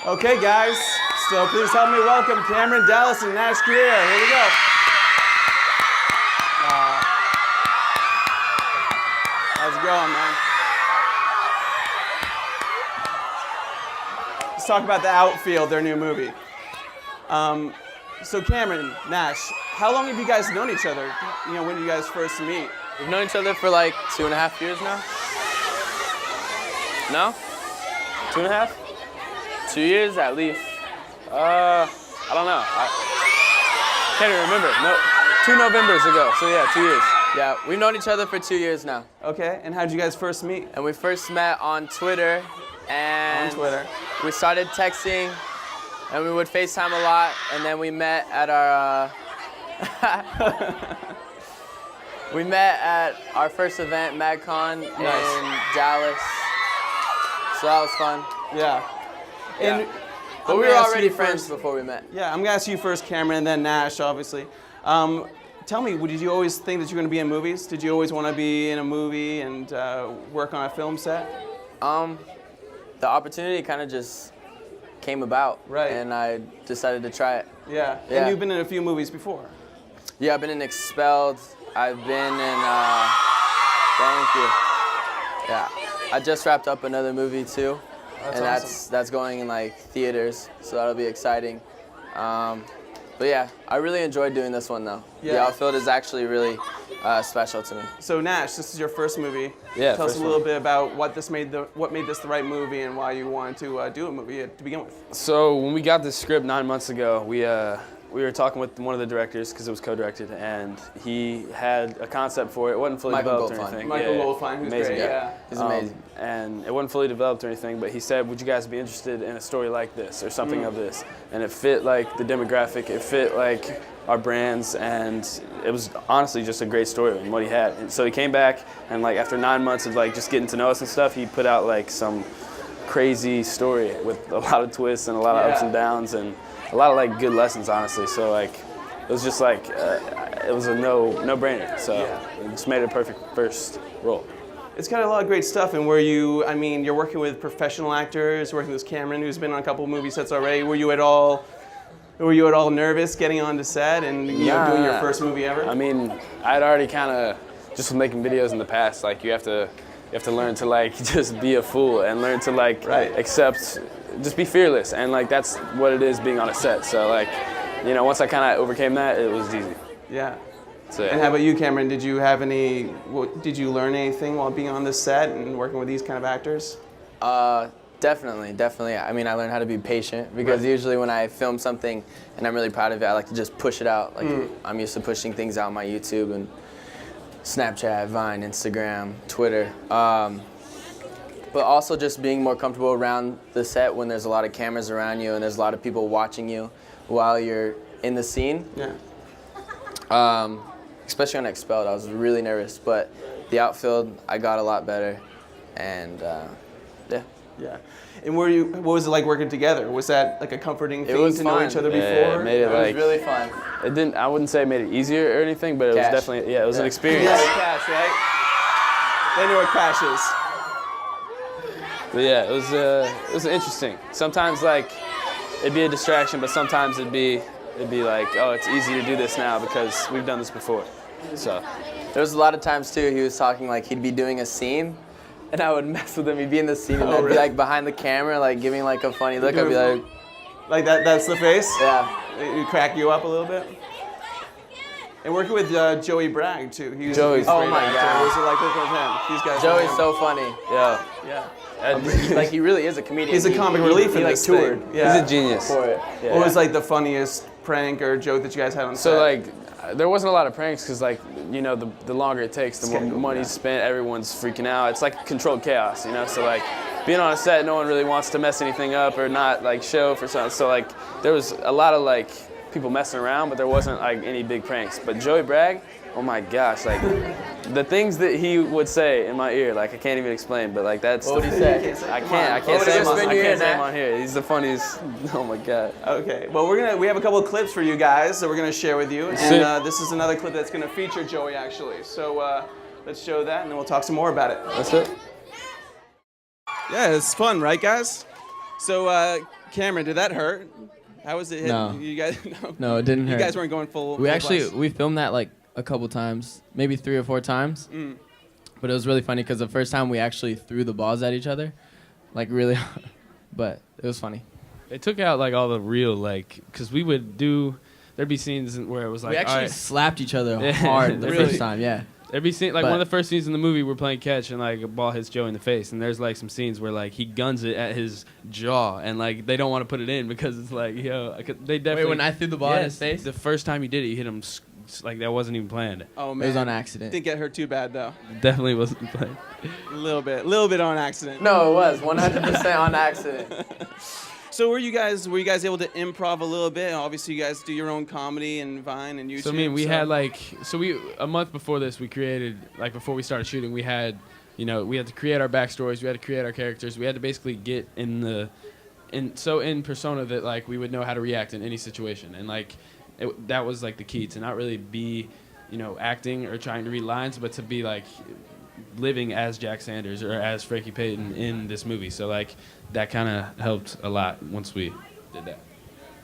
Okay, guys, so please help me welcome Cameron, Dallas, and Nash Grier. Here we go. How's it going, man? Let's talk about The Outfield, their new movie. So Cameron, Nash, how long have you guys known each other? You know, when did you guys first meet? We've known each other for like 2.5 years now. No? 2.5? 2 years at least. I don't know. I can't even remember. No, 2 Novembers ago. So yeah, 2 years. Yeah, we've known each other for 2 years now. Okay, and how did you guys first meet? And we first met on Twitter. And we started texting, and we would FaceTime a lot. And then we met at our we met at our first event, MagCon, in Dallas. So that was fun. Yeah. And but we were already friends before we met. Yeah, I'm gonna ask you first, Cameron, and then Nash, obviously. Tell me, did you always think that you were gonna be in movies? Did you always want to be in a movie and work on a film set? The opportunity kind of just came about, right? And I decided to try it. Yeah. And you've been in a few movies before. Yeah, I've been in Expelled. I've been in. Thank you. Yeah, I just wrapped up another movie too. That's and awesome. that's going in like theaters, so that'll be exciting. But yeah, I really enjoyed doing this one though. Yeah. The Outfield is actually really special to me. So Nash, this is your first movie. Yeah. Tell us a little bit about what made this the right movie and why you wanted to do a movie to begin with. So when we got this script 9 months ago, we were talking with one of the directors because it was co-directed, and he had a concept for it. It wasn't fully developed or anything. Michael Goldfein, who's amazing great. guy. He's amazing. And it wasn't fully developed or anything, but he said, would you guys be interested in a story like this or something of this? And it fit like the demographic, it fit like our brands, and it was honestly just a great story and what he had. And so he came back, and like after 9 months of like just getting to know us and stuff, he put out like some crazy story with a lot of twists and a lot of ups and downs and a lot of like good lessons, honestly. So like it was just like it was a no-brainer. So it just made it a perfect first role. It's got a lot of great stuff, and you're working with professional actors, working with Cameron, who's been on a couple of movie sets already. Were you at all nervous getting onto set and doing your first movie ever? I mean, I'd already kind of just was making videos in the past. Like you have to learn to like just be a fool and learn to like accept, just be fearless, and like that's what it is being on a set. So like, you know, once I kind of overcame that, it was easy. Yeah. So, and how about you, Cameron? Did you learn anything while being on this set and working with these kind of actors? Definitely. I mean, I learned how to be patient because usually when I film something and I'm really proud of it, I like to just push it out. Like I'm used to pushing things out on my YouTube and Snapchat, Vine, Instagram, Twitter. But also just being more comfortable around the set when there's a lot of cameras around you and there's a lot of people watching you while you're in the scene. Yeah. Especially on Expelled, I was really nervous, but The Outfield, I got a lot better, and yeah. Yeah. And what was it like working together? Was that like a comforting thing to know each other before? Yeah, it made it was really fun. I wouldn't say it made it easier or anything, but it was definitely, it was an experience. Yeah, cash, right? They know what cash is. But yeah, it was interesting. Sometimes like it'd be a distraction, but sometimes it'd be like, oh, it's easy to do this now because we've done this before. So there was a lot of times too he was talking like he'd be doing a scene, and I would mess with him. He'd be in the scene and I'd be like behind the camera, like giving like a funny look. I'd be like that. That's the face. Yeah. It crack you up a little bit. And working with Joey Bragg too. He's oh my actor. God. What was it like working with him? These guys. Joey's so funny. yeah. Like he really is a comedian. He's a comic relief in this toured. thing. Yeah. He's a genius. For it. Yeah. What was like the funniest prank or joke that you guys had on set? So like, there wasn't a lot of pranks because like, you know, the longer it takes, the more money's spent, everyone's freaking out. It's like controlled chaos, you know? So like, being on a set, no one really wants to mess anything up or not like show for something. So like, there was a lot of like people messing around, but there wasn't like any big pranks. But Joey Bragg, oh my gosh, like the things that he would say in my ear, like I can't even explain, but like that's. What would he say? I can't say him on here. He's the funniest. Oh my God. Okay, well we have a couple of clips for you guys that we're gonna share with you, and this is another clip that's gonna feature Joey actually. So let's show that, and then we'll talk some more about it. That's it. Yeah, it's fun, right, guys? So, Cameron, did that hurt? How was it hit? No. You guys, No, it didn't hurt. You guys weren't going full. We full actually blast. we filmed that like a couple times, maybe 3 or 4 times. But it was really funny because the first time we actually threw the balls at each other, like really hard. But it was funny. They took out like all the real because we would do. There'd be scenes where it was like We actually all right, slapped each other hard the Really? first time. Yeah. there'd be scene like But- one of the first scenes in the movie we're playing catch and like a ball hits Joe in the face and there's like some scenes where like he guns it at his jaw and like they don't want to put it in because it's like they definitely. Wait, when I threw the ball in his face? the first time he did it, he hit him like that wasn't even planned. Oh It man, was on accident. Didn't get hurt too bad though. Definitely wasn't planned. A little bit on accident. No, it was 100% on accident. So were you guys able to improv a little bit? Obviously, you guys do your own comedy and Vine and YouTube. So I mean, we had a month before this, we created before we started shooting, we had to create our backstories, we had to create our characters, we had to basically get in persona that like we would know how to react in any situation, and like that was like the key to not really be acting or trying to read lines, but to be like living as Jack Sanders or as Frankie Payton in this movie. So like that kind of helped a lot once we did that.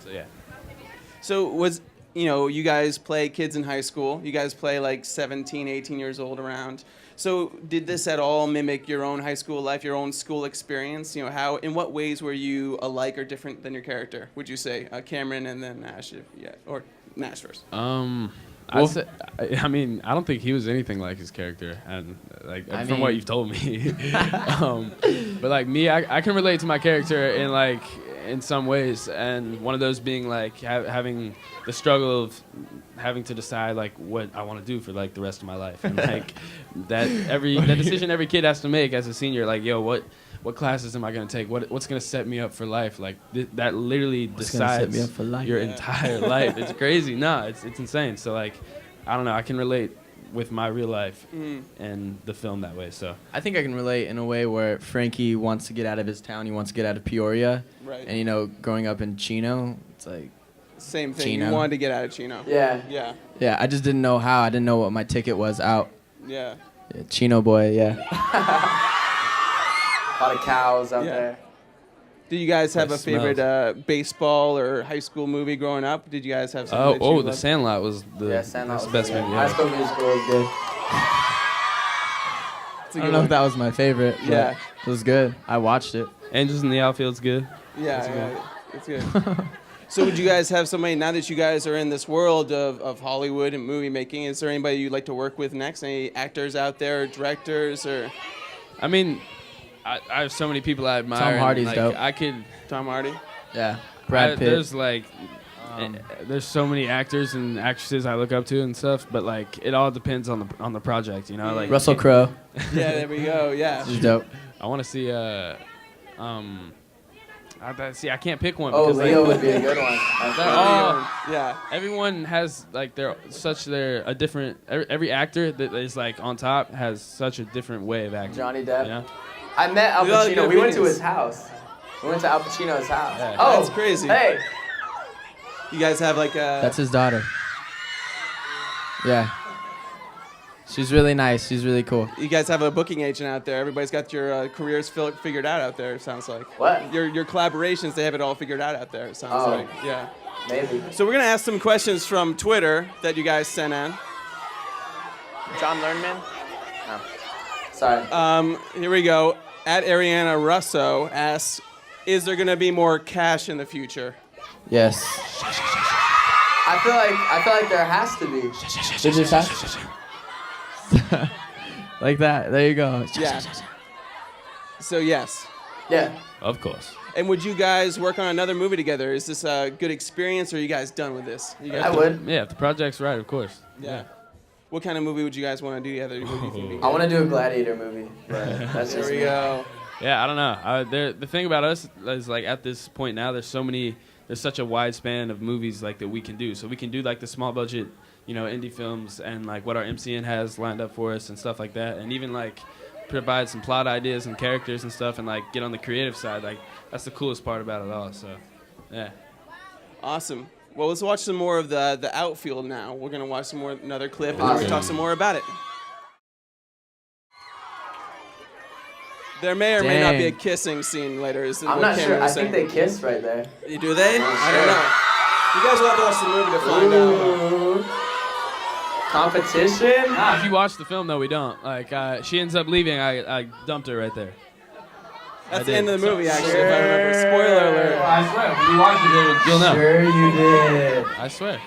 So yeah. So was you guys play kids in high school. You guys play like 17, 18 years old around. So did this at all mimic your own high school life, your own school experience? In what ways were you alike or different than your character? Would you say Cameron and then Nash, or Nash first? I mean, I don't think he was anything like his character, and from what you've told me. But like me, I can relate to my character in some ways, and one of those being like having the struggle of having to decide like what I want to do for like the rest of my life, and like that decision every kid has to make as a senior. Like, yo, what classes am I going to take? What's going to set me up for life? Like that literally decides set me up for life? your entire life. It's crazy. No, it's insane. So like, I don't know. I can relate with my real life and the film that way. So I think I can relate in a way where Frankie wants to get out of his town. He wants to get out of Peoria. Right. And growing up in Chino, it's like Same thing. Chino. You wanted to get out of Chino. Yeah. Yeah. yeah, I just didn't know how. I didn't know what my ticket was out. Yeah. Yeah, Chino boy, yeah. A lot of cows out Yeah. there. Did you guys have That a favorite baseball or high school movie growing up? Did you guys have something that you The loved? Sandlot was Sandlot was the best good. movie. High Yeah. School Musical was good. It's a I good don't know one. if that was my favorite. But Yeah. it was good. I watched it. Angels in the Outfield's good. Yeah, it's good. So would you guys have somebody, now that you guys are in this world of Hollywood and movie making, is there anybody you'd like to work with next? Any actors out there, or directors, or I mean, I have so many people I admire. Tom and, Hardy's like, dope. I could. Tom Hardy? Yeah. Brad Pitt. There's like, there's so many actors and actresses I look up to and stuff, but like it all depends on the project, Like Russell Crowe. Yeah, there we go, yeah. He's dope. I want to see I can't pick one Oh, because Leo like, would be a good one. they're all, Yeah. everyone has like a different every actor that is like on top has such a different way of acting. Johnny Depp. You know? I met Al We all have Pacino. good We went to opinions. his house. We went to Al Pacino's house. Yeah. Oh, That's crazy. Hey. You guys have like a... That's his daughter. Yeah. She's really nice. She's really cool. You guys have a booking agent out there. Everybody's got your careers figured out there, it sounds like. What? Your collaborations, they have it all figured out there, it sounds Oh. like. Yeah. Maybe. So we're going to ask some questions from Twitter that you guys sent in. John Lernman? No. Sorry. Here we go. At Ariana Russo asks, is there going to be more cash in the future? Yes. I feel like there has to be. Did you pass? Like that. There you go. Yeah. So yes. Yeah. Of course. And would you guys work on another movie together? Is this a good experience, or are you guys done with this? You guys I done? would. Yeah, if the project's right, of course. Yeah. What kind of movie would you guys want to do together? What do you think? I want to do a Gladiator movie, but that's There just we me. go. Yeah, I don't know. The thing about us is like at this point now, there's such a wide span of movies like that we can do. So we can do like the small budget, indie films and like what our MCN has lined up for us and stuff like that, and even like provide some plot ideas and characters and stuff, and like get on the creative side. Like that's the coolest part about it all. So, yeah. Awesome. Well, let's watch some more of the Outfield now. We're gonna watch another clip, and then we'll talk some more about it. There may or may not be a Dang. kissing scene later. Is I'm what not Cameron sure. I was think saying. they kiss right there. Do they? I don't know. You guys will have to watch the movie to find out. Ooh. Competition? Nah, if you watch the film, though, we don't. Like, she ends up leaving. I dumped her right there. That's I the end did. of the movie, actually, if I remember. Spoiler alert. I swear, if you watch it, you'll know. Sure you did. I swear.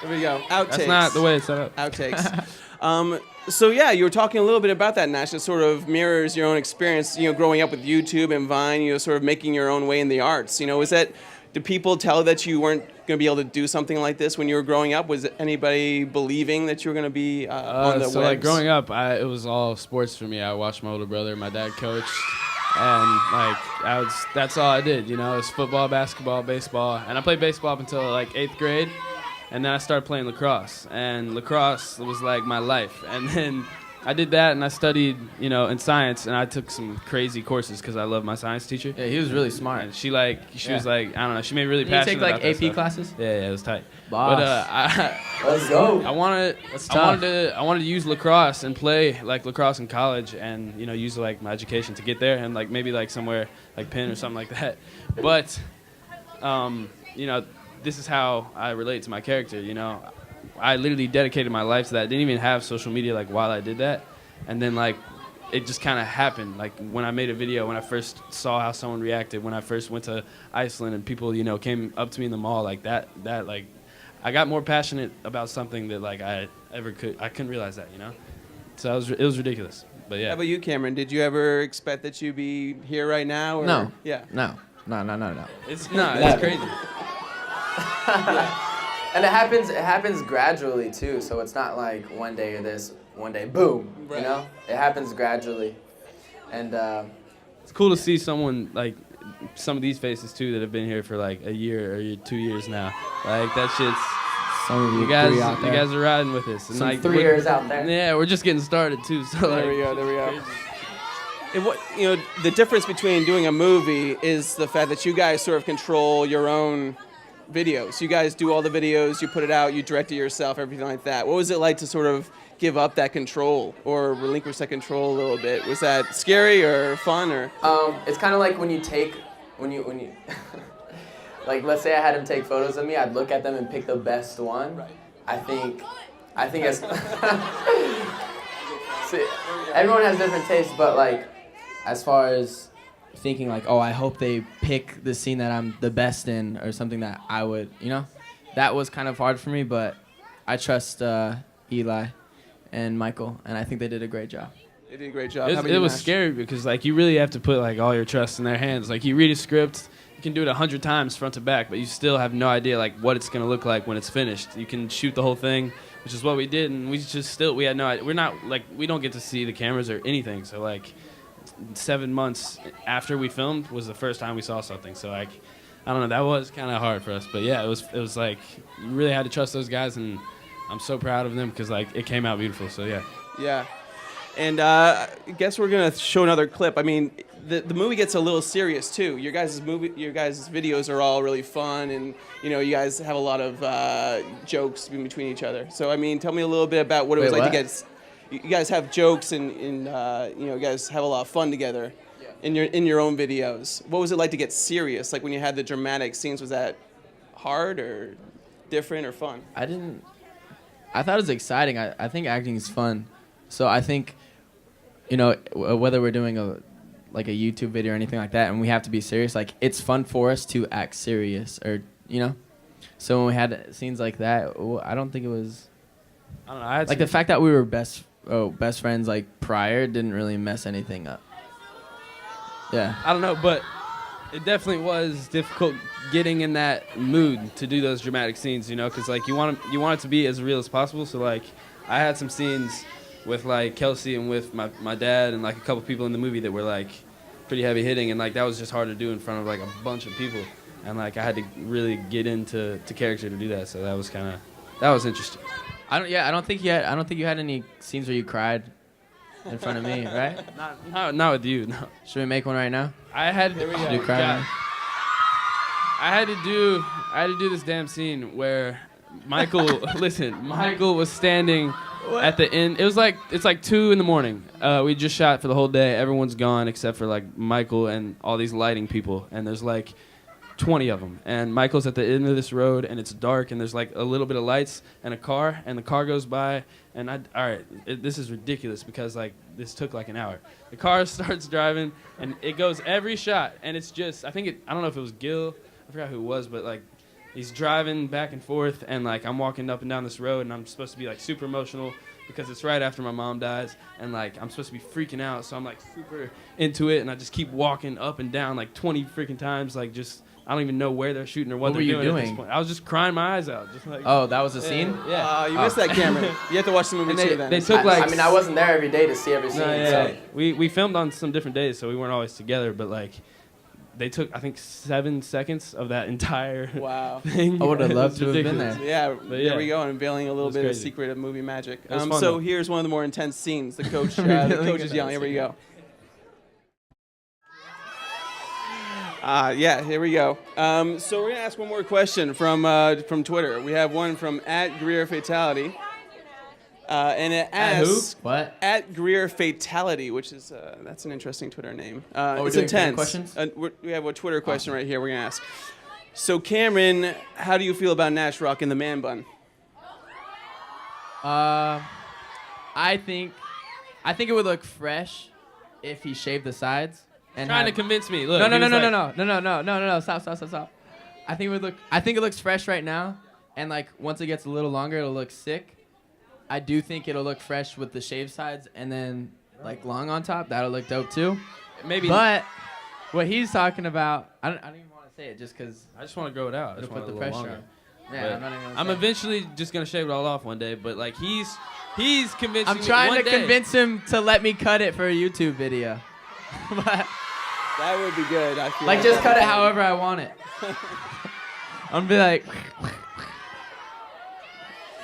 Here we go. Outtakes. That's not the way it's set up. Outtakes. So yeah, you were talking a little bit about that, Nash. It sort of mirrors your own experience, growing up with YouTube and Vine, sort of making your own way in the arts. Did people tell that you weren't going to be able to do something like this when you were growing up? Was anybody believing that you were going to be on the So webs? like growing up, it was all sports for me. I watched my older brother, my dad coached, and like that's all I did. It was football, basketball, baseball, and I played baseball up until like 8th grade, and then I started playing lacrosse, and lacrosse was like my life. And then I did that, and I studied, in science, and I took some crazy courses because I love my science teacher. Yeah, he was really smart. And she was like, I don't know, she made me really Did you passionate take like about that AP stuff. classes? Yeah, it was tight. Boss. But Let's go. I wanted to use lacrosse and play like lacrosse in college, and use like my education to get there, and like maybe like somewhere like Penn or something like that. But this is how I relate to my character. I literally dedicated my life to that. I didn't even have social media like while I did that, and then like it just kind of happened. Like when I made a video, when I first saw how someone reacted, when I first went to Iceland and people came up to me in the mall, like that like I got more passionate about something that like I couldn't realize that. So it was ridiculous. But yeah. How about you, Cameron? Did you ever expect that you'd be here right now? Or? No. Yeah. No. It's crazy. And it happens gradually too, so it's not like one day or this, one day boom, Right. It happens gradually. And It's cool to see someone like some of these faces too that have been here for like a year or 2 years now. Like that shit's Some of you guys are riding with us. And some like 3 years out there. Yeah, we're just getting started too. So There we go. And what the difference between doing a movie is the fact that you guys sort of control your own videos. You guys do all the videos, you put it out, you direct it yourself, everything like that. What was it like to sort of give up that control or relinquish that control a little bit? Was that scary or fun or? It's kind of like when you like let's say I had him take photos of me, I'd look at them and pick the best one. Right. I think it's see, everyone has different tastes, but like As far as thinking like, oh, I hope they pick the scene that I'm the best in or something that I would, that was kind of hard for me, but I trust Eli and Michael, and I think they did a great job. They did a great job. It was scary because like you really have to put like all your trust in their hands. Like you read a script, you can do it 100 times front to back, but you still have no idea like what it's gonna look like when it's finished. You can shoot the whole thing, which is what we did, and we had no idea. We're not like we don't get to see the cameras or anything. So like 7 months after we filmed was the first time we saw something. So like I don't know, that was kind of hard for us. But yeah, it was like you really had to trust those guys, and I'm so proud of them because like it came out beautiful. So yeah. Yeah. And I guess we're gonna show another clip. I mean, the movie gets a little serious too. Your guys' videos are all really fun, and you guys have a lot of jokes in between each other. So I mean, tell me a little bit about what it was like to get. You guys have jokes, and you guys have a lot of fun together in your own videos. What was it like to get serious? Like when you had the dramatic scenes, was that hard or different or fun? I thought it was exciting. I think acting is fun. So I think, whether we're doing a YouTube video or anything like that, and we have to be serious, like it's fun for us to act serious, or So when we had scenes like that, I don't think it was. I don't know. Like the fact that we were best friends like prior didn't really mess anything up. Yeah. I don't know, but it definitely was difficult getting in that mood to do those dramatic scenes, because like you want it to be as real as possible. So like I had some scenes with like Kelsey and with my dad and like a couple people in the movie that were like pretty heavy hitting, and like that was just hard to do in front of like a bunch of people, and like I had to really get into character to do that. So that was interesting. I don't think you had any scenes where you cried in front of me, right? Not with you. No. Should we make one right now? I had Should you cry? God. I had to do this damn scene where Michael was standing At the end, it's like 2 in the morning. We just shot for the whole day. Everyone's gone except for like Michael and all these lighting people, and there's like 20 of them. And Michael's at the end of this road, and it's dark, and there's like a little bit of lights and a car, and the car goes by, and this is ridiculous because like this took like an hour. The car starts driving, and it goes every shot, and it's just I don't know if it was Gil, I forgot who it was, but like he's driving back and forth, and like I'm walking up and down this road, and I'm supposed to be like super emotional because it's right after my mom dies, and like I'm supposed to be freaking out, so I'm like super into it, and I just keep walking up and down like 20 freaking times, like just I don't even know where they're shooting or what they're doing at this point. I was just crying my eyes out, just like. Oh, that was the scene? Yeah. You missed that camera. You have to watch the movie too. Then They took like. I mean, I wasn't there every day to see every scene. No, yeah. So. We filmed on some different days, so we weren't always together. But like, they took I think 7 seconds of that entire thing. I would have loved It's to have been ridiculous. there. Yeah, But there yeah. we go, unveiling a little bit of crazy. secret of movie magic. It was fun, So though. here's one of the more intense scenes. The coach, is yelling. Here we go. Yeah, here we go. So we're gonna ask one more question from Twitter. We have one from @GrierFatality, and it asks What? @GrierFatality, which is that's an interesting Twitter name. we're It's doing fan intense. questions? We have a Twitter question right here. We're gonna ask. So Cameron, how do you feel about Nash rocking the man bun? I think it would look fresh if he shaved the sides. And Trying to had- convince me. Look. No, he was like- no. Stop. I think it looks fresh right now, and like once it gets a little longer, it'll look sick. I do think it'll look fresh with the shaved sides, and then like long on top. That'll look dope too. Maybe. But what he's talking about, I don't even want to say it just because I just want to grow it out. I it'll just put want the it a little pressure longer. on. Yeah, But I'm not even gonna I'm say it. eventually just gonna shave it all off one day. But like he's convincing I'm me trying one to day. convince him to let me cut it for a YouTube video. But That would be good. I feel like just cut it that'd be however I want it. I'm gonna be like, good.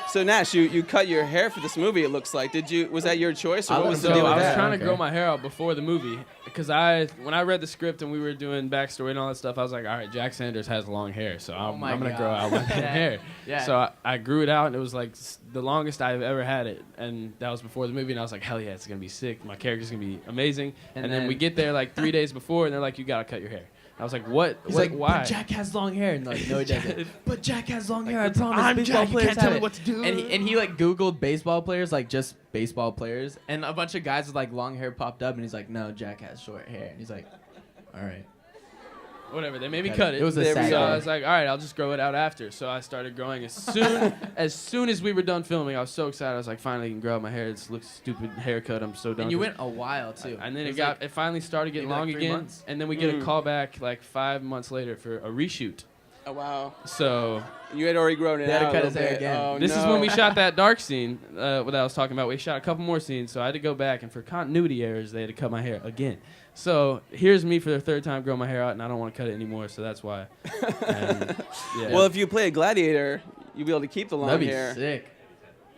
So Nash, you cut your hair for this movie. It looks like. Was that your choice, or what was the So deal with I was that? trying to Okay. grow my hair out before the movie because when I read the script and we were doing backstory and all that stuff, I was like, all right, Jack Sanders has long hair, so I'm my gonna God. grow out my hair. Yeah. So I grew it out, and it was like the longest I've ever had it, and that was before the movie. And I was like, hell yeah, it's gonna be sick. My character's gonna be amazing. And then we get there like 3 days before, and they're like, you gotta cut your hair. I was like, what? he's What? like, Why? but Jack has long hair. And like, no, he doesn't. But Jack has long hair. I promise. I'm baseball Jack, you players can't tell have me it. what to do. And he like Googled baseball players, like just baseball players, and a bunch of guys with like long hair popped up, and he's like, no, Jack has short hair. And he's like, all right. Whatever, they made me Cut cut it. it. It was a There we sad So go. I day. was like, all right, I'll just grow it out after. So I started growing as soon as we were done filming. I was so excited. I was like, finally, I can grow out my hair. This looks stupid haircut. I'm so done. And you with went a while too. And then was it finally started getting maybe long like 3 again. months. And then we get a call back like 5 months later for a reshoot. Oh wow! So You had already grown it They had to out. cut a his little hair bit. again. Oh, this is no. when we shot that dark scene what I was talking about. We shot a couple more scenes, so I had to go back, and for continuity errors, they had to cut my hair again. So here's me for the third time growing my hair out, and I don't want to cut it anymore, so that's why. And, yeah. Well, if you play a gladiator, you'll be able to keep the long That'd be hair. sick.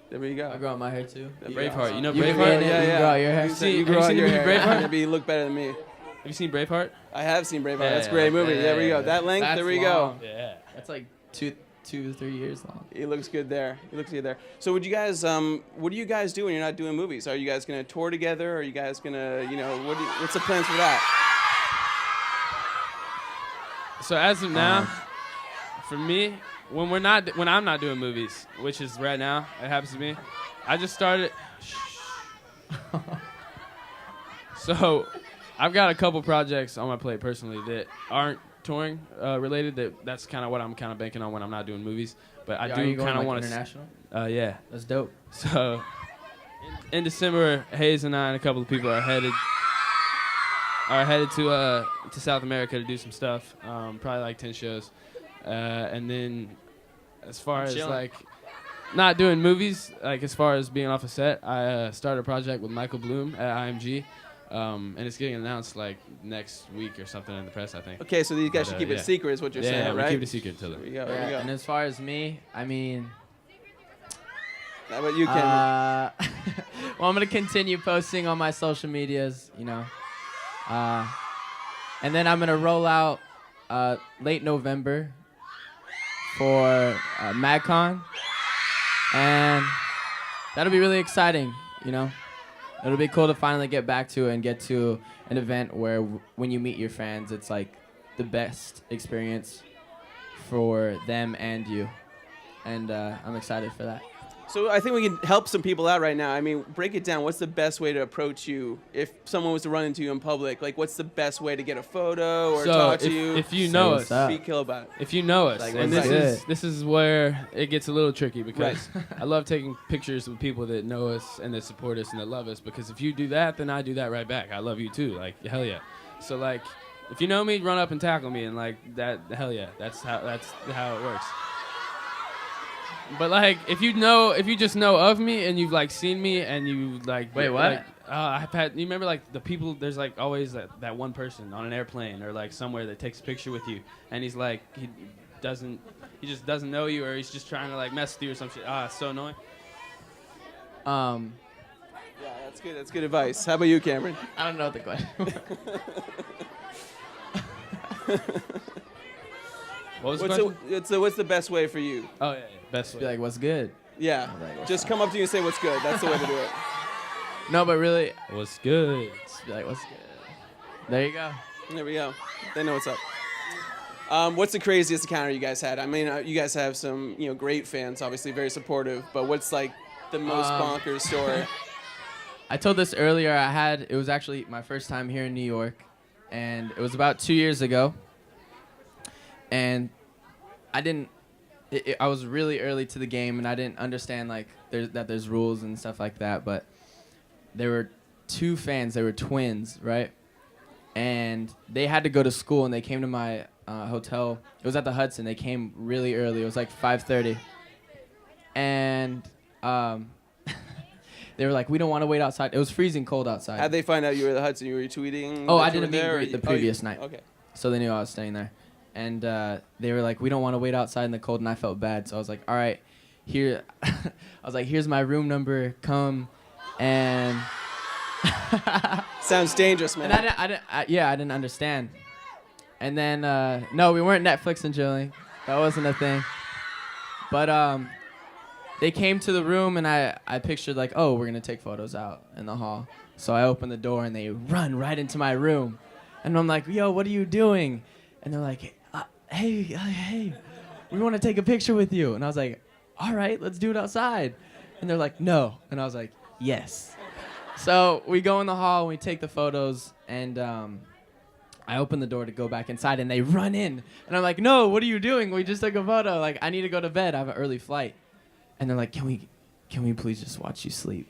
There you go. I grow out my hair too. Braveheart, you know You can Braveheart? be in it. Yeah, You yeah. grow out your hair. You seen- you have you grow out seen the your movie hair. Braveheart? Maybe you look better than me. Have you seen Braveheart? I have seen Braveheart. Yeah, That's a yeah, great movie. yeah, There we yeah, go. yeah. That length. That's there we long. go. Yeah. That's like 2-3 years long. He looks good there. He looks good there. So would you guys, what do you guys do when you're not doing movies? Are you guys going to tour together? Are you guys going to, what's the plans for that? So as of now, for me, when I'm not doing movies, which is right now, it happens to me, I just started. So, I've got a couple projects on my plate personally that aren't touring related. That's kind of what I'm kind of banking on when I'm not doing movies. But I Are do you going kind of like want international? Yeah. That's dope. So, in December, Hayes and I and a couple of people are headed to South America to do some stuff. Probably like 10 shows, and then as far as chilling. like not doing movies, like as far as being off a set, I started a project with Michael Bloom at IMG, and it's getting announced like next week or something in the press, I think. Okay, so these guys But, should keep yeah. it secret is what you're Yeah, saying, we right? keep it a secret until There we then. go. There we Yeah, go. and as far as me, I mean, How about you, Ken? well, I'm gonna continue posting on my social medias, and then I'm gonna roll out late November for MagCon, and that'll be really exciting, you know. It'll be cool to finally get back to and get to an event where when you meet your fans, it's like the best experience for them and you. And I'm excited for that. So I think we can help some people out right now. I mean, break it down. What's the best way to approach you if someone was to run into you in public? Like, what's the best way to get a photo or talk to you? If you know what's us, up. Speak about it. if you know us, Like, and what's this is where it gets a little tricky because I love taking pictures with people that know us and that support us and that love us, because if you do that, then I do that right back. I love you too, like hell yeah. So like, if you know me, run up and tackle me, and like that, hell yeah, that's how it works. But like, if you just know of me and you've like seen me and you like, Wait, what? Like, I've had. You remember like the people? There's like always that one person on an airplane or like somewhere that takes a picture with you, and he's like he just doesn't know you, or he's just trying to like mess with you or some shit. It's so annoying. Yeah, that's good. That's good advice. How about you, Cameron? I don't know what the question was. What was the question? What's the best way for you? Oh yeah, best Be way. like, what's good? Yeah, Like, just come up to you and say what's good. That's the way to do it. No, but really, What's good? just be like, what's good? There you go. There we go. They know what's up. What's the craziest encounter you guys had? I mean, you guys have some, great fans, obviously very supportive. But what's like the most bonkers story? I told this earlier. It was actually my first time here in New York, and it was about 2 years ago. And I was really early to the game, and I didn't understand like there's rules and stuff like that. But there were two fans. They were twins, right? And they had to go to school, and they came to my hotel. It was at the Hudson. They came really early. It was like 5:30, and they were like, "We don't want to wait outside." It was freezing cold outside. How'd they find out you were at the Hudson? You were tweeting? Oh, that I you did were a meet and there, greet the or previous night. Okay. So they knew I was staying there. And they were like, we don't want to wait outside in the cold, and I felt bad. So I was like, all right, here. I was like, here's my room number. Come. And Sounds dangerous, man. and I didn't understand. And then, no, we weren't Netflix and chilling. That wasn't a thing. But they came to the room, and I pictured like, oh, we're going to take photos out in the hall. So I opened the door, and they run right into my room. And I'm like, yo, what are you doing? And they're like, hey, we want to take a picture with you. And I was like, all right, let's do it outside. And they're like, no. And I was like, yes. So we go in the hall, and we take the photos, and I open the door to go back inside, and they run in. And I'm like, no, what are you doing? We just took a photo. Like, I need to go to bed. I have an early flight. And they're like, can we please just watch you sleep?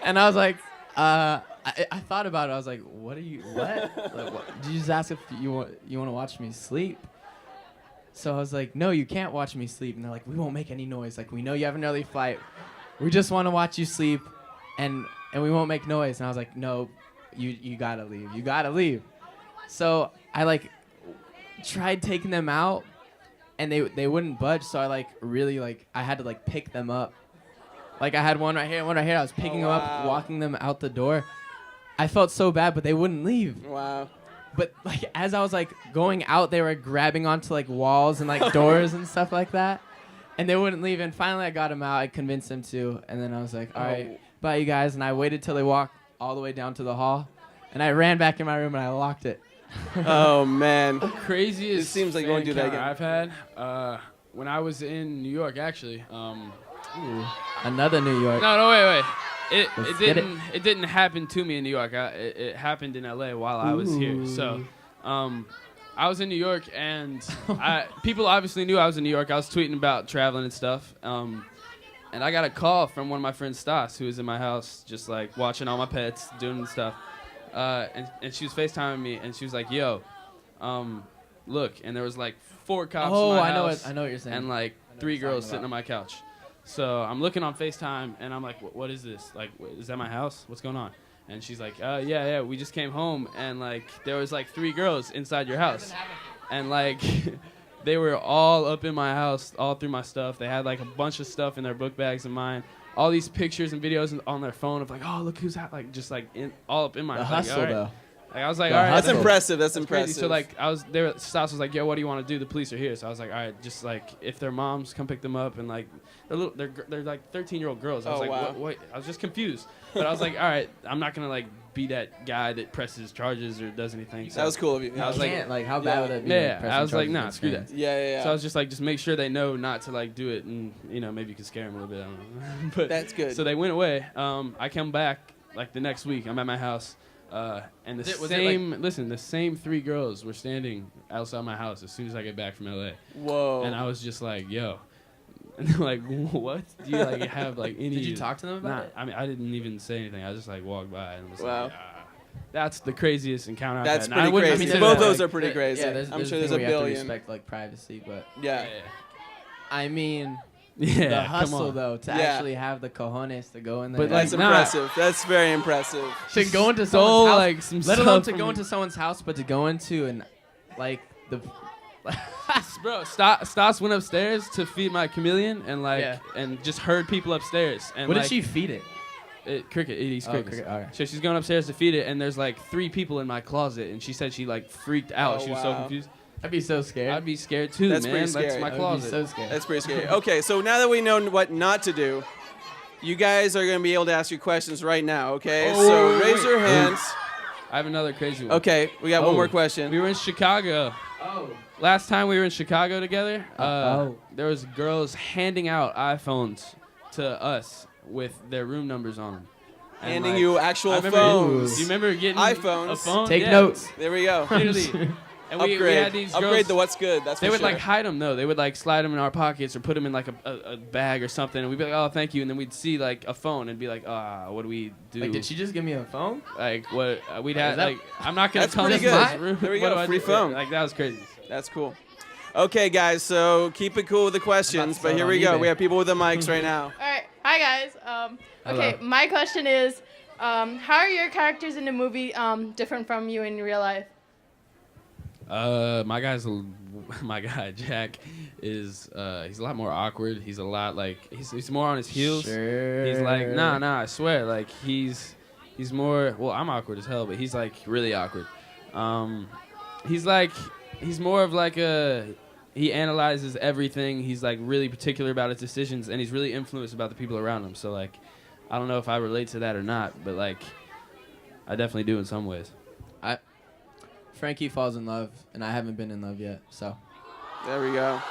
And I was like, I thought about it. I was like, what? Like, what? Did you just ask if you want to watch me sleep? So I was like, no, you can't watch me sleep. And they're like, we won't make any noise. Like, we know you have an early flight. We just want to watch you sleep, and we won't make noise. And I was like, no, you gotta leave. You gotta leave. So I like tried taking them out, and they wouldn't budge. So I I had to pick them up. Like, I had one right here, one right here. I was picking them up, walking them out the door. I felt so bad, but they wouldn't leave. Wow. But as I was going out, they were grabbing onto walls and doors and stuff like that, and they wouldn't leave. And finally, I got them out. I convinced them to, and then I was like, "All right, bye, you guys." And I waited till they walked all the way down to the hall, and I ran back in my room and I locked it. Oh man. Craziest. It seems like you won't do that fan again. I've had when I was in New York, actually. Ooh, another New York. No, wait. Let's get It didn't happen to me in New York. It happened in LA while I was here. So, I was in New York, and people obviously knew I was in New York. I was tweeting about traveling and stuff. And I got a call from one of my friends, Stas, who was in my house, just watching all my pets, doing stuff. And she was FaceTiming me, and she was like, "Yo, look." And there was 4 cops in my house. I know what you're saying. And 3 girls sitting on my couch. So I'm looking on FaceTime, and I'm like, what is this? Is that my house? What's going on? And she's like, yeah, we just came home, and there was 3 girls inside your house. And they were all up in my house, all through my stuff. They had a bunch of stuff in their book bags of mine. All these pictures and videos on their phone of oh, look who's out, all up in my the house. hustle, though. Like, I was like, The all right, That's hustle. impressive. That's crazy. impressive. So like I was there. Stas was like, "Yo, what do you want to do? The police are here." So I was like, "All right, just like if their moms come pick them up and like they're like 13-year-old girls." I was Oh, like, wow. what? I was just confused. But I was like, "All right, I'm not gonna like be that guy that presses charges or does anything." So that was cool of you. I was like, Can't, how bad would that be? yeah, pressing I was like, charges nah, against screw fans? that. yeah. So I was just like, just make sure they know not to like do it, and maybe you can scare them a little bit. I don't know. But That's good. So they went away. I come back like the next week. I'm at my house, and the same 3 girls were standing outside my house as soon as I get back from LA, Whoa. and I was just like, yo. And they're like, what? Do you like have like any? Did you talk to them about it? I mean, I didn't even say anything. I just like walked by and was Wow. like, that's the craziest encounter That's I've had. And I pretty wouldn't crazy. consider Both that, those like, are pretty crazy. Yeah, I'm sure a there's thing a where you have to billion. respect like privacy, but Yeah. I mean, Yeah, the come hustle on. though to Yeah. actually have the cojones to go in there. But, That's like, nah. impressive. That's very impressive. to go into stole, someone's house, like, some let alone stuff to from go the- into someone's house, but to go into and like the. Bro, Stas went upstairs to feed my chameleon and like Yeah. and just heard people upstairs. And What like, did she feed it? Cricket. It eats Oh, crickets. cricket, alright. So she's going upstairs to feed it, and there's like 3 people in my closet, and she said she like freaked out. Oh, She was so wow. confused. I'd be so scared. I'd be scared too, That's man. pretty That's scary. my I would be closet. so scared. That's pretty scary. Okay, so now that we know what not to do, you guys are going to be able to ask your questions right now, okay? Oh, so wait, raise wait. your hands. I have another crazy one. Okay, we got one Oh. more question. We were in Chicago. Oh. Last time we were in Chicago together, Oh. there was girls handing out iPhones to us with their room numbers on them. And, Handing like, you I actual remember, phones. Do you remember getting iPhones. a phone? Take Yeah, notes. There we go. Literally. And we Upgrade. had these Upgrade girls. the what's good. That's They for would sure. like hide them though. They would like slide them in our pockets or put them in like a bag or something, and we'd be like, "Oh, thank you," and then we'd see like a phone and be like, what do we do?" Like, did she just give me a phone? Like what? We'd Is have that- like I'm not gonna That's tell pretty this good. in this room. There we What go, do I free do? phone. Like that was crazy. That's cool. Okay, guys, so keep it cool with the questions, sell but it here on we go. eBay. We have people with the mics right now. All right. Hi, guys. Okay, Hello. my question is, how are your characters in the movie different from you in real life? My guy Jack is he's a lot more awkward. He's a lot like he's more on his heels. Sure. He's like nah. I swear, like he's more. Well, I'm awkward as hell, but he's like really awkward. He's more of like he analyzes everything. He's like really particular about his decisions, and he's really influenced about the people around him. So like, I don't know if I relate to that or not, but like, I definitely do in some ways. Frankie falls in love, and I haven't been in love yet, so. There we go.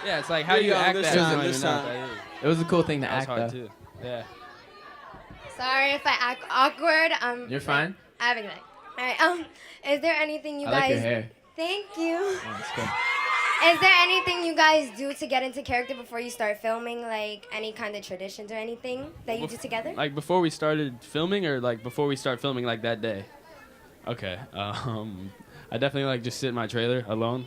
Yeah, it's like how There do you you go, act this that? time, I don't this even know time. what that is. It was a cool thing to That was act, hard though. too. Yeah. Sorry if I act awkward. You're fine? Having it. All right. Is there anything you I guys? like your hair. Thank you. Oh, it's good. Is there anything you guys do to get into character before you start filming? Like any kind of traditions or anything that you do together? Like before we started filming, or like before we start filming, like that day. Okay. I definitely like just sit in my trailer alone,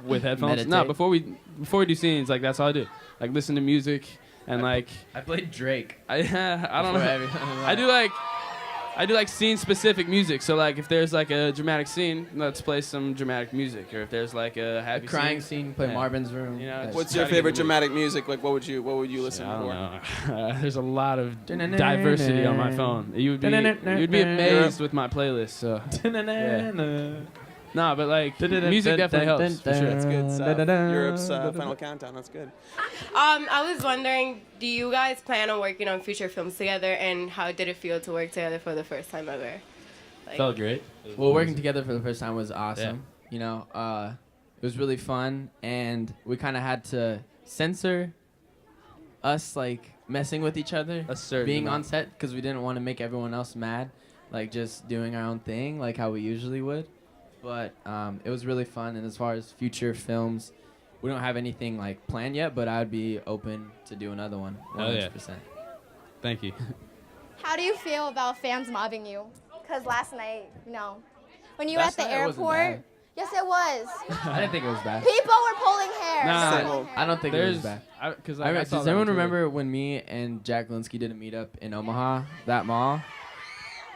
with headphones. No, Meditate. before we do scenes, like that's all I do. Like listen to music and like I played Drake. I don't before know. every- I do like scene specific music. So like if there's like a dramatic scene, let's play some dramatic music. Or if there's like a A happy crying scene, play Yeah. Marvin's Room. You know, That's- What's Try your to get favorite the mood. dramatic music? Like, what would you listen I don't for? know. There's a lot of diversity on my phone. You'd be amazed with my playlist. So nah, but like music definitely helps for sure. That's good stuff. Europe's Final Countdown. That's good. I was wondering, do you guys plan on working on future films together, and how did it feel to work together for the first time ever? Like, Felt great. Well, working together for the first time was awesome. You know, it was really fun, and we kind of had to censor us like messing with each other, A certain being on amount. set, because we didn't want to make everyone else mad, like just doing our own thing, like how we usually would. But it was really fun, and as far as future films, we don't have anything like planned yet, but I'd be open to do another one, 100%. Hell yeah. Thank you. How do you feel about fans mobbing you? Because last night, when you were at Last the night it wasn't airport. bad. Yes, it was. I didn't think it was bad. People were pulling hair. Nah, Same. I don't think it was bad. Because Does everyone remember when me and Jack Linsky did a meetup in Omaha, that mall?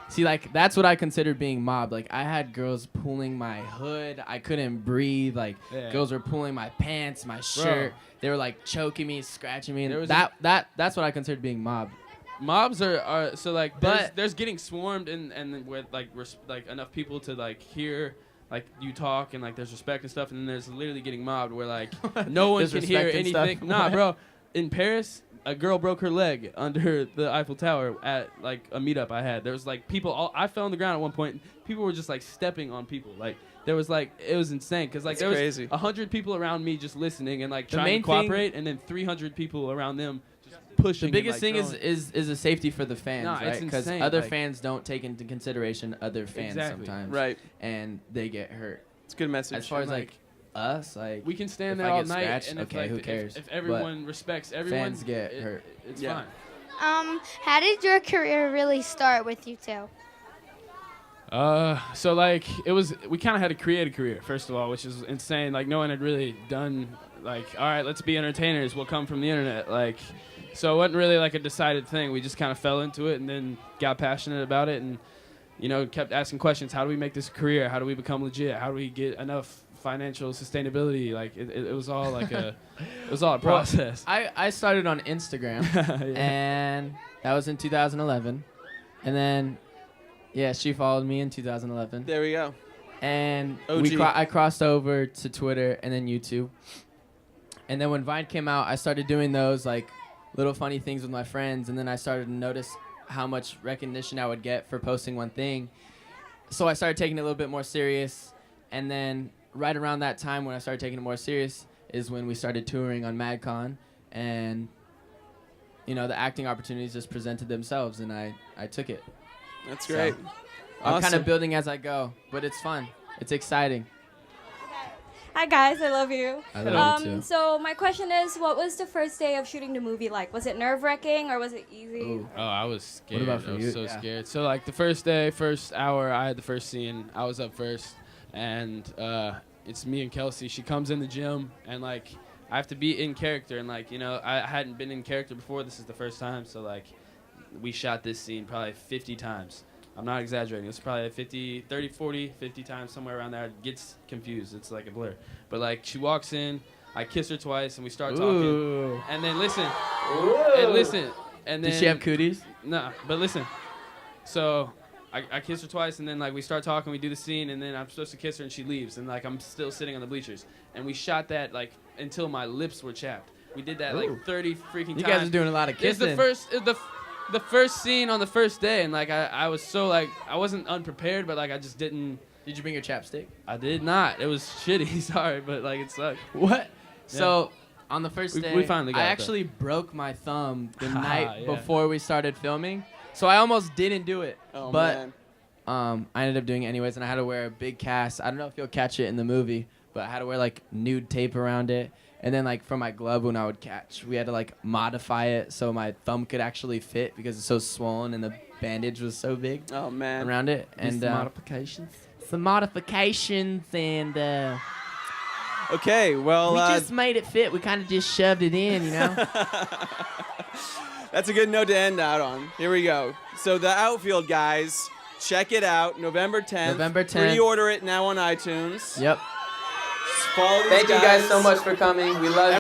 See, like, that's what I considered being mobbed. Like, I had girls pulling my hood. I couldn't breathe. Like, Yeah. girls were pulling my pants, my shirt. They were, like, choking me, scratching me. There And was that's what I considered being mobbed. Mobs are so like But- there's getting swarmed and with like enough people to like hear like you talk and like there's respect and stuff, and then there's literally getting mobbed where like no one There's can hear respect and stuff? anything. Nah, What? bro. In Paris, a girl broke her leg under the Eiffel Tower at like a meetup I had. There was like people. I fell on the ground at one point. People were just like stepping on people. Like there was like it was insane because like That's there crazy. was 100 people around me just listening and like The trying main to cooperate, and then 300 people around them just pushing. The biggest and, thing like, is a safety for the fans, Nah, it's right? Because insane, other like- fans don't take into consideration other fans Exactly. sometimes, Right. and they get hurt. It's a good message. As far as like, like us, like we can stand if there I all get night, scratched, and if, okay, like, who cares? If everyone respects everyone, fans get hurt. It's Yeah. fine. How did your career really start with you two? So like we kind of had to create a career first of all, which is insane. Like no one had really done like, all right, let's be entertainers. We'll come from the internet. Like, so it wasn't really like a decided thing. We just kind of fell into it and then got passionate about it and, kept asking questions. How do we make this a career? How do we become legit? How do we get enough financial sustainability? Like it was all like it was all a process. I started on Instagram, and that was in 2011, and then yeah, she followed me in 2011, There we go. and OG. I crossed over to Twitter and then YouTube, and then when Vine came out, I started doing those like little funny things with my friends, and then I started to notice how much recognition I would get for posting one thing, so I started taking it a little bit more serious, and then right around that time when I started taking it more serious is when we started touring on MadCon, and the acting opportunities just presented themselves, and I took it. That's great. I'm kind Awesome. of building as I go, but it's fun. It's exciting. Hi guys, I love you. I love you too. So my question is, what was the first day of shooting the movie like? Was it nerve-wracking or was it easy? Ooh. Oh, I was scared. about for I was you? so Yeah. scared. So like the first day, first hour, I had the first scene. I was up first, and it's me and Kelsey. She comes in the gym, and like I have to be in character, and like I hadn't been in character before. This is the first time, so like we shot this scene probably 50 times. I'm not exaggerating. It's probably 50, 30, 40, 50 times, somewhere around there. It gets confused. It's like a blur. But like she walks in, I kiss her twice, and we start talking. Ooh. And then listen, and then Did she have cooties? No, but listen. So I kiss her twice, and then like we start talking, we do the scene, and then I'm supposed to kiss her, and she leaves, and like I'm still sitting on the bleachers, and we shot that like until my lips were chapped. We did that Ooh. like 30 freaking times. You guys are doing a lot of It's kissing. the first scene on the first day, and like I was so like I wasn't unprepared, but like I just didn't. Did you bring your chapstick? I did not. It was shitty. Sorry, but like it sucked. What? So on the first day, We finally got I it, though. actually broke my thumb the night Yeah. before we started filming, so I almost didn't do it. Oh, but man. I ended up doing it anyways, and I had to wear a big cast. I don't know if you'll catch it in the movie, but I had to wear like nude tape around it. And then like for my glove when I would catch, we had to like modify it so my thumb could actually fit because it's so swollen and the bandage was so big Oh, man. around it. And modifications. some modifications and Okay, well, we just made it fit. We kind of just shoved it in, that's a good note to end out on. Here we go. So the Outfield, guys, check it out. November 10th. November 10th. Pre-order it now on iTunes. Yep. Follow these Thank you guys so much for coming. We love you.